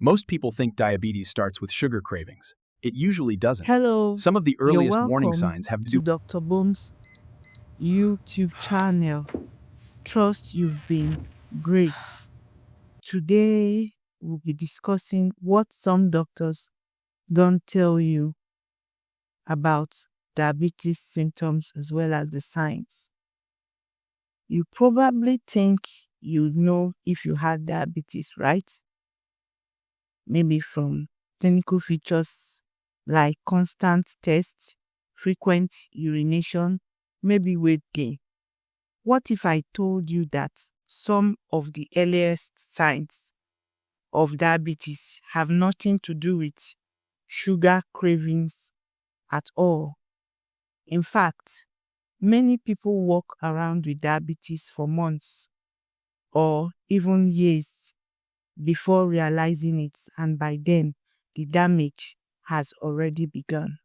Most people think diabetes starts with sugar cravings. It usually doesn't. Hello, Some of the you're earliest warning welcome signs have to to do. Dr. Boms' YouTube channel. Trust you've been great. Today, we'll be discussing what some doctors don't tell you about diabetes symptoms as well as the signs. You probably think you know if you had diabetes, right? Maybe from clinical features like constant tests, frequent urination, maybe weight gain. What if I told you that some of the earliest signs of diabetes have nothing to do with sugar cravings at all? In fact, many people walk around with diabetes for months or even years before realizing it, and by then, the damage has already begun.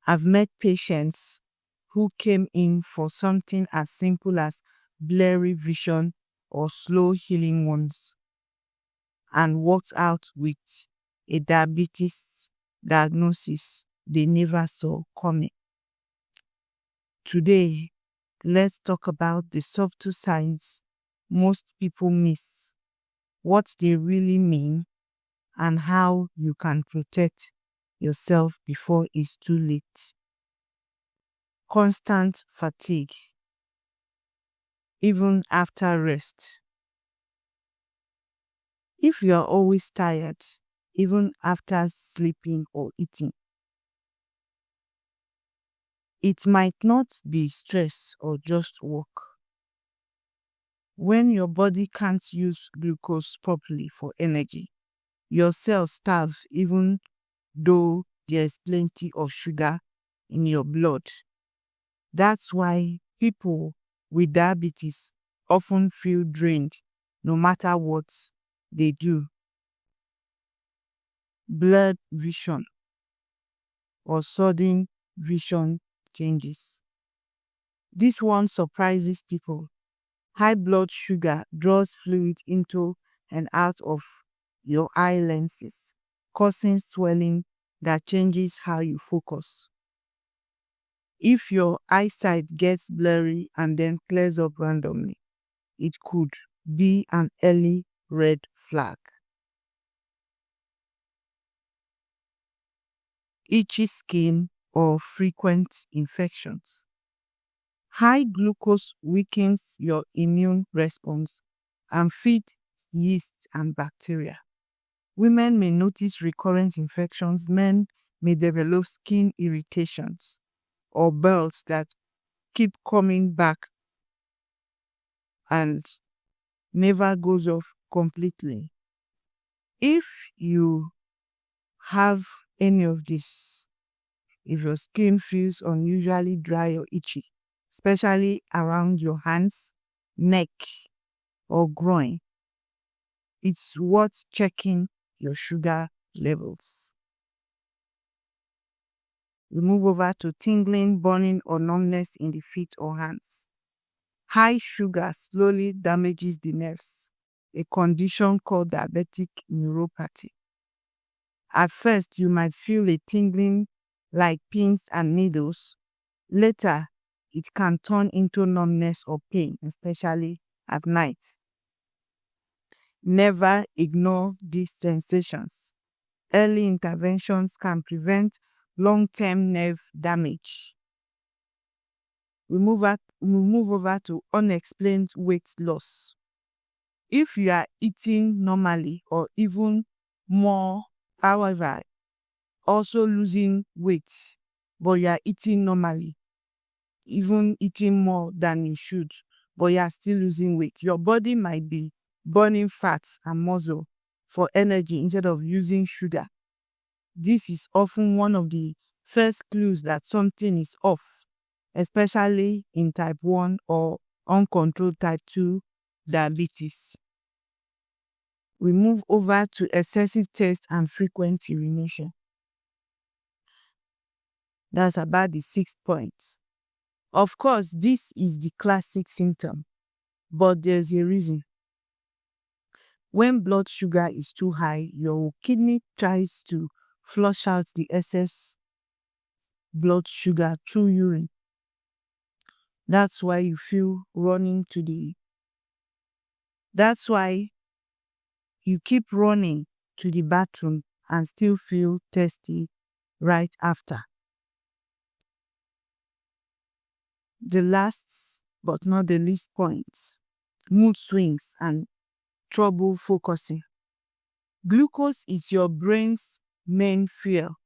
I've met patients who came in for something as simple as blurry vision or slow healing wounds and walked out with a diabetes diagnosis they never saw coming. Today, let's talk about the subtle signs most people miss, what they really mean, and how you can protect yourself before it's too late. Constant fatigue, even after rest. If you are always tired, even after sleeping or eating, it might not be stress or just work. When your body can't use glucose properly for energy, your cells starve even though there's plenty of sugar in your blood. That's why people with diabetes often feel drained no matter what they do. Blurred vision or sudden vision changes. This one surprises people. High blood sugar draws fluid into and out of your eye lenses, causing swelling that changes how you focus. If your eyesight gets blurry and then clears up randomly, it could be an early red flag. Itchy skin or frequent infections. High glucose weakens your immune response and feeds yeast and bacteria. Women may notice recurrent infections, men may develop skin irritations or burns that keep coming back and never goes off completely. If you have any of this, if your skin feels unusually dry or itchy, especially around your hands, neck, or groin, it's worth checking your sugar levels. We move over to tingling, burning, or numbness in the feet or hands. High sugar slowly damages the nerves, a condition called diabetic neuropathy. At first, you might feel a tingling like pins and needles. Later, it can turn into numbness or pain, especially at night. Never ignore these sensations. Early interventions can prevent long-term nerve damage. We move over to unexplained weight loss. If you are eating normally or even more, however, also losing weight, but you are eating normally, even eating more than you should, but you are still losing weight, your body might be burning fats and muscle for energy instead of using sugar. This is often one of the first clues that something is off, especially in type 1 or uncontrolled type 2 diabetes. We move over to excessive thirst and frequent urination. That's about the 6th point. Of course, this is the classic symptom, but there's a reason. When blood sugar is too high, your kidney tries to flush out the excess blood sugar through urine. That's why you feel running to the That's why you keep running to the bathroom and still feel thirsty right after. The last but not the least point, mood swings and trouble focusing. Glucose is your brain's main fuel.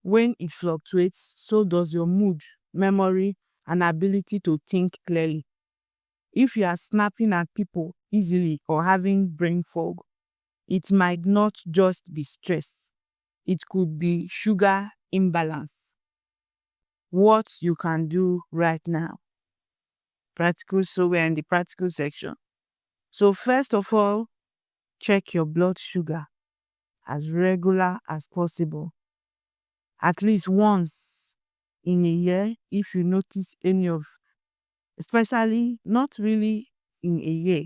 When it fluctuates, so does your mood, memory, and ability to think clearly. If you are snapping at people easily or having brain fog, it might not just be stress. It could be sugar imbalance. What you can do right now. So we're in the practical section. So first of all, check your blood sugar as regular as possible. At least once in a year, if you notice especially not really in a year.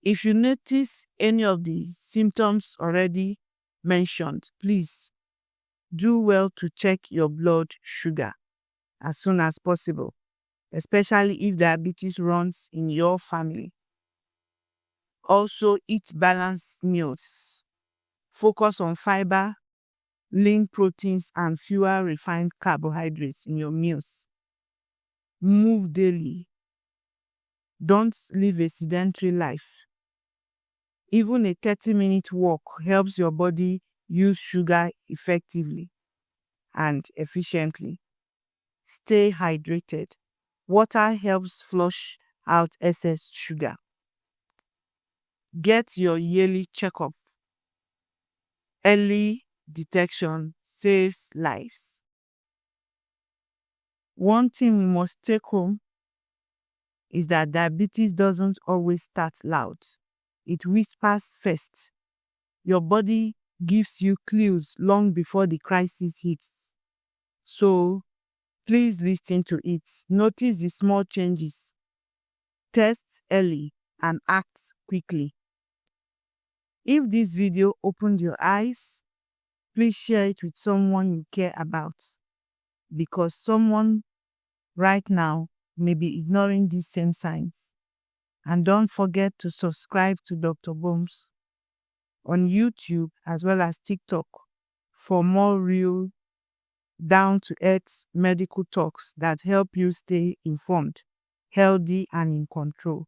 If you notice any of the symptoms already mentioned, please do well to check your blood sugar as soon as possible, especially if diabetes runs in your family. Also, eat balanced meals. Focus on fiber, lean proteins, and fewer refined carbohydrates in your meals. Move daily. Don't live a sedentary life. Even a 30-minute walk helps your body use sugar effectively and efficiently. Stay hydrated. Water helps flush out excess sugar. Get your yearly checkup. Early detection saves lives. One thing we must take home is that diabetes doesn't always start loud. It whispers first. Your body gives you clues long before the crisis hits. So, please listen to it. Notice the small changes. Test early and act quickly. If this video opened your eyes, please share it with someone you care about, because someone right now may be ignoring these same signs. And don't forget to subscribe to Dr. Boms on YouTube as well as TikTok for more real, down-to-earth medical talks that help you stay informed, healthy, and in control.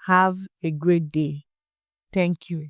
Have a great day. Thank you.